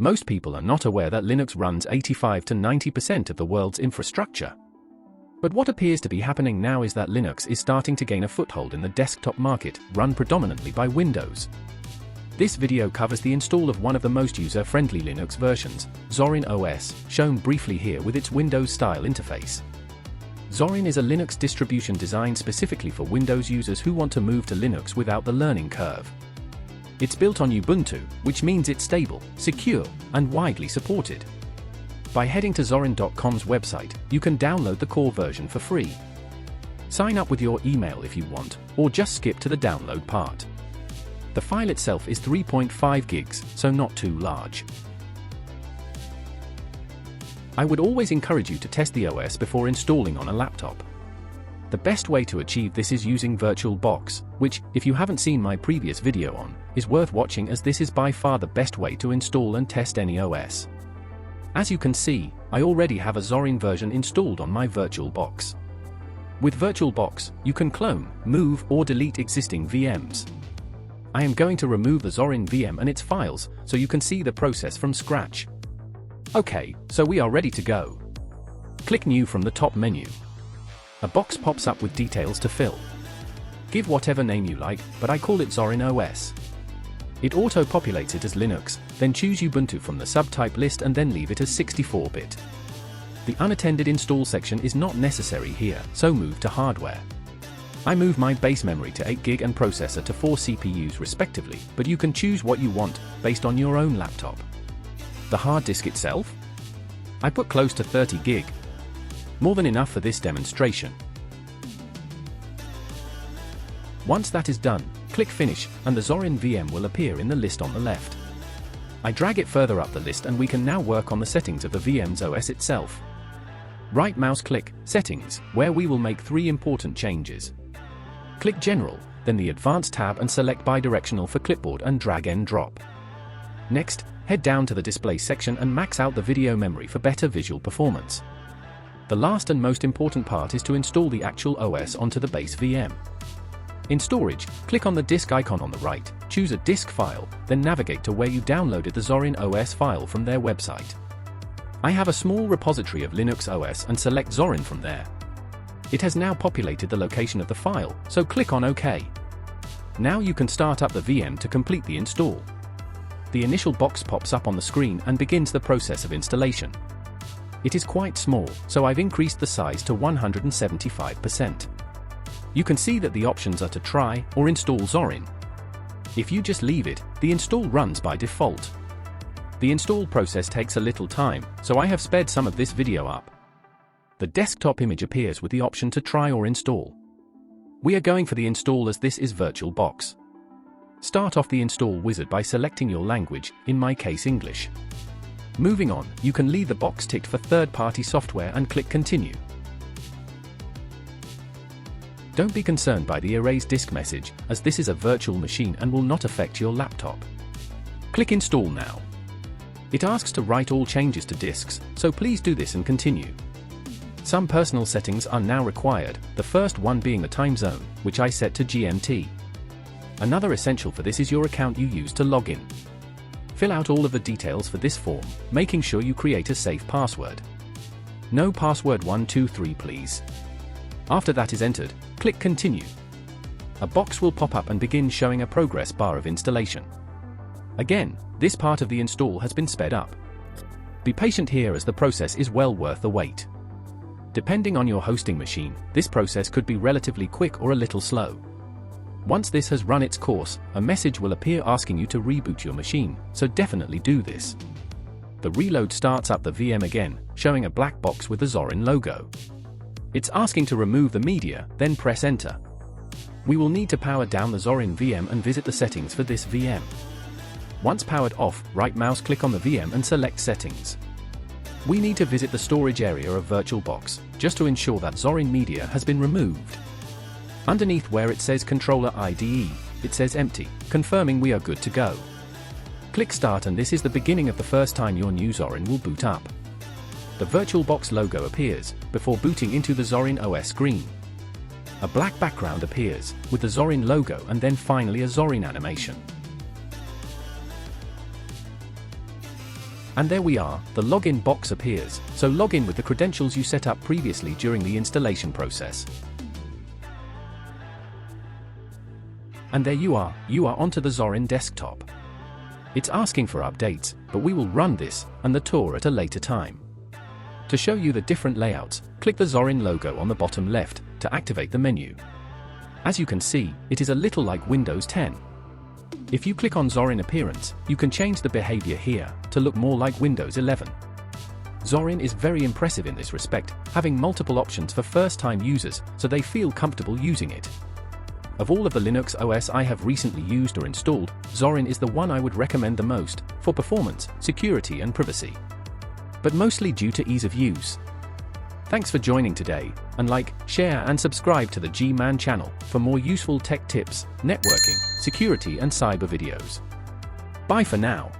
Most people are not aware that Linux runs 85 to 90% of the world's infrastructure. But what appears to be happening now is that Linux is starting to gain a foothold in the desktop market, run predominantly by Windows. This video covers the install of one of the most user-friendly Linux versions, Zorin OS, shown briefly here with its Windows-style interface. Zorin is a Linux distribution designed specifically for Windows users who want to move to Linux without the learning curve. It's built on Ubuntu, which means it's stable, secure, and widely supported. By heading to Zorin.com's website, you can download the core version for free. Sign up with your email if you want, or just skip to the download part. The file itself is 3.5 gigs, so not too large. I would always encourage you to test the OS before installing on a laptop. The best way to achieve this is using VirtualBox, which, if you haven't seen my previous video on, is worth watching as this is by far the best way to install and test any OS. As you can see, I already have a Zorin version installed on my VirtualBox. With VirtualBox, you can clone, move, or delete existing VMs. I am going to remove the Zorin VM and its files, so you can see the process from scratch. Okay, so we are ready to go. Click New from the top menu. A box pops up with details to fill. Give whatever name you like, but I call it Zorin OS. It auto-populates it as Linux, then choose Ubuntu from the subtype list and then leave it as 64-bit. The unattended install section is not necessary here, so move to hardware. I move my base memory to 8GB and processor to 4 CPUs respectively, but you can choose what you want, based on your own laptop. The hard disk itself? I put close to 30GB. More than enough for this demonstration. Once that is done, click Finish, and the Zorin VM will appear in the list on the left. I drag it further up the list and we can now work on the settings of the VM's OS itself. Right mouse click, Settings, where we will make 3 important changes. Click General, then the Advanced tab and select Bidirectional for clipboard and drag and drop. Next, head down to the Display section and max out the video memory for better visual performance. The last and most important part is to install the actual OS onto the base VM. In Storage, click on the disk icon on the right, choose a disk file, then navigate to where you downloaded the Zorin OS file from their website. I have a small repository of Linux OS and select Zorin from there. It has now populated the location of the file, so click on OK. Now you can start up the VM to complete the install. The initial box pops up on the screen and begins the process of installation. It is quite small, so I've increased the size to 175%. You can see that the options are to try or install Zorin. If you just leave it, the install runs by default. The install process takes a little time, so I have sped some of this video up. The desktop image appears with the option to try or install. We are going for the install as this is VirtualBox. Start off the install wizard by selecting your language, in my case English. Moving on, you can leave the box ticked for third-party software and click Continue. Don't be concerned by the erase disk message, as this is a virtual machine and will not affect your laptop. Click Install now. It asks to write all changes to disks, so please do this and continue. Some personal settings are now required, the first one being the time zone, which I set to GMT. Another essential for this is your account you use to log in. Fill out all of the details for this form, making sure you create a safe password. No password 123 please. After that is entered, click Continue. A box will pop up and begin showing a progress bar of installation. Again, this part of the install has been sped up. Be patient here as the process is well worth the wait. Depending on your hosting machine, this process could be relatively quick or a little slow. Once this has run its course, a message will appear asking you to reboot your machine, so definitely do this. The reload starts up the VM again, showing a black box with the Zorin logo. It's asking to remove the media, then press Enter. We will need to power down the Zorin VM and visit the settings for this VM. Once powered off, right mouse click on the VM and select Settings. We need to visit the storage area of VirtualBox, just to ensure that Zorin media has been removed. Underneath where it says Controller IDE, it says Empty, confirming we are good to go. Click Start and this is the beginning of the first time your new Zorin will boot up. The VirtualBox logo appears, before booting into the Zorin OS screen. A black background appears, with the Zorin logo and then finally a Zorin animation. And there we are, the login box appears, so log in with the credentials you set up previously during the installation process. And there you are onto the Zorin desktop. It's asking for updates, but we will run this and the tour at a later time. To show you the different layouts, click the Zorin logo on the bottom left to activate the menu. As you can see, it is a little like Windows 10. If you click on Zorin Appearance, you can change the behavior here to look more like Windows 11. Zorin is very impressive in this respect, having multiple options for first-time users so they feel comfortable using it. Of all of the Linux OS I have recently used or installed, Zorin is the one I would recommend the most, for performance, security and privacy. But mostly due to ease of use. Thanks for joining today, and like, share and subscribe to the G-Man channel for more useful tech tips, networking, security and cyber videos. Bye for now.